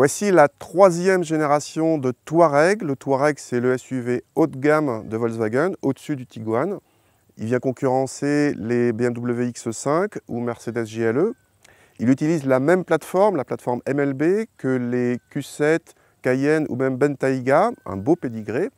Voici la troisième génération de Touareg. Le Touareg, c'est le SUV haut de gamme de Volkswagen, au-dessus du Tiguan. Il vient concurrencer les BMW X5 ou Mercedes GLE. Il utilise la même plateforme, la plateforme MLB, que les Q7, Cayenne ou même Bentayga, un beau pédigré.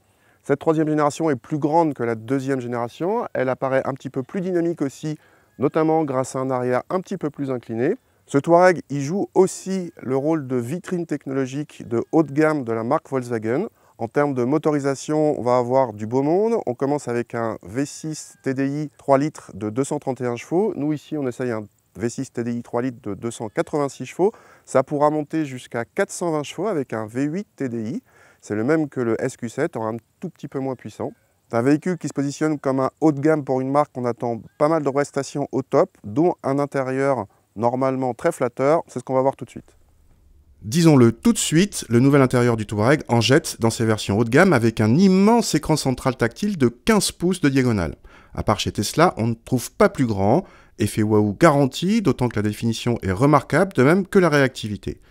Cette troisième génération est plus grande que la deuxième génération. Elle apparaît un petit peu plus dynamique aussi, notamment grâce à un arrière un petit peu plus incliné. Ce Touareg, il joue aussi le rôle de vitrine technologique de haut de gamme de la marque Volkswagen. En termes de motorisation, on va avoir du beau monde. On commence avec un V6 TDI 3 litres de 231 chevaux. Nous, ici, on essaye un V6 TDI 3 litres de 286 chevaux. Ça pourra monter jusqu'à 420 chevaux avec un V8 TDI. C'est le même que le SQ7, un tout petit peu moins puissant. C'est un véhicule qui se positionne comme un haut de gamme pour une marque. On attend pas mal de prestations au top, dont un intérieur normalement très flatteur. C'est ce qu'on va voir tout de suite. Disons-le tout de suite, le nouvel intérieur du Touareg en jette dans ses versions haut de gamme avec un immense écran central tactile de 15 pouces de diagonale. À part chez Tesla, on ne trouve pas plus grand, effet waouh garanti, d'autant que la définition est remarquable, de même que la réactivité.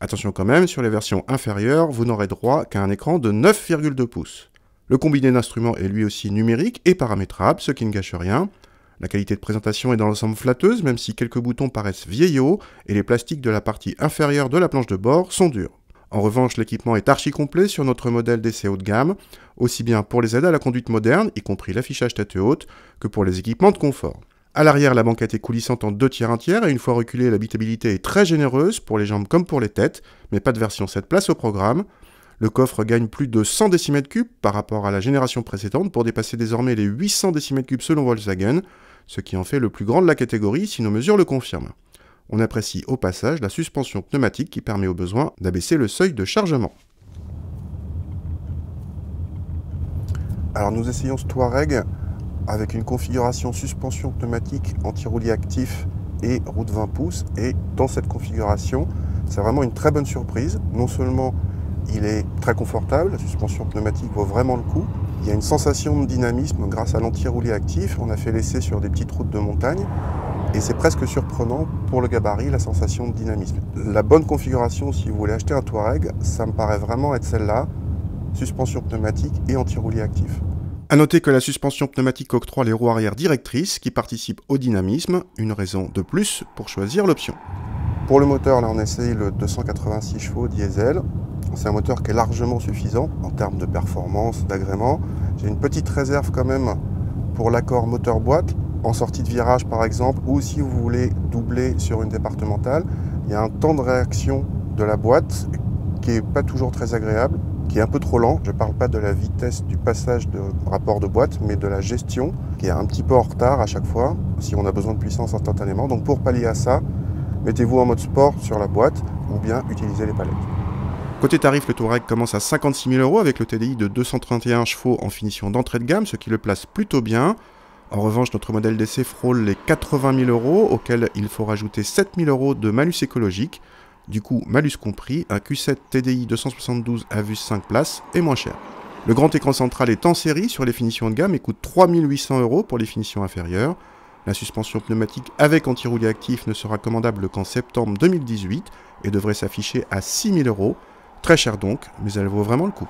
Attention quand même, sur les versions inférieures, vous n'aurez droit qu'à un écran de 9,2 pouces. Le combiné d'instruments est lui aussi numérique et paramétrable, ce qui ne gâche rien. La qualité de présentation est dans l'ensemble flatteuse, même si quelques boutons paraissent vieillots et les plastiques de la partie inférieure de la planche de bord sont durs. En revanche, l'équipement est archi complet sur notre modèle d'essai haut de gamme, aussi bien pour les aides à la conduite moderne, y compris l'affichage tête haute, que pour les équipements de confort. À l'arrière, la banquette est coulissante en 2 tiers 1 tiers et une fois reculée, l'habitabilité est très généreuse pour les jambes comme pour les têtes, mais pas de version 7 places au programme. Le coffre gagne plus de 100 décimètres-cubes par rapport à la génération précédente pour dépasser désormais les 800 décimètres-cubes selon Volkswagen, ce qui en fait le plus grand de la catégorie si nos mesures le confirment. On apprécie au passage la suspension pneumatique qui permet au besoin d'abaisser le seuil de chargement. Alors nous essayons ce Touareg avec une configuration suspension pneumatique anti-roulis actif et roue de 20 pouces. Et dans cette configuration, c'est vraiment une très bonne surprise. Non seulement il est très confortable, la suspension pneumatique vaut vraiment le coup. Il y a une sensation de dynamisme grâce à l'anti-roulis actif. On a fait l'essai sur des petites routes de montagne et c'est presque surprenant pour le gabarit, la sensation de dynamisme. La bonne configuration, si vous voulez acheter un Touareg, ça me paraît vraiment être celle-là, suspension pneumatique et anti-roulis actif. A noter que la suspension pneumatique octroie les roues arrière directrices qui participent au dynamisme, une raison de plus pour choisir l'option. Pour le moteur, là on essaye le 286 chevaux diesel. C'est un moteur qui est largement suffisant en termes de performance, d'agrément. J'ai une petite réserve quand même pour l'accord moteur-boîte, en sortie de virage par exemple, ou si vous voulez doubler sur une départementale. Il y a un temps de réaction de la boîte qui n'est pas toujours très agréable, qui est un peu trop lent. Je ne parle pas de la vitesse du passage de rapport de boîte, mais de la gestion, qui est un petit peu en retard à chaque fois, si on a besoin de puissance instantanément. Donc pour pallier à ça, mettez-vous en mode sport sur la boîte, ou bien utilisez les palettes. Côté tarif, le Touareg commence à 56 000 € avec le TDI de 231 chevaux en finition d'entrée de gamme, ce qui le place plutôt bien. En revanche, notre modèle d'essai frôle les 80 000 €, auxquels il faut rajouter 7 000 € de malus écologique. Du coup, malus compris, un Q7 TDI 272 à vue 5 places est moins cher. Le grand écran central est en série sur les finitions de gamme et coûte 3 800 € pour les finitions inférieures. La suspension pneumatique avec anti-roulis actif ne sera commandable qu'en septembre 2018 et devrait s'afficher à 6 000 €. Très cher donc, mais elle vaut vraiment le coup.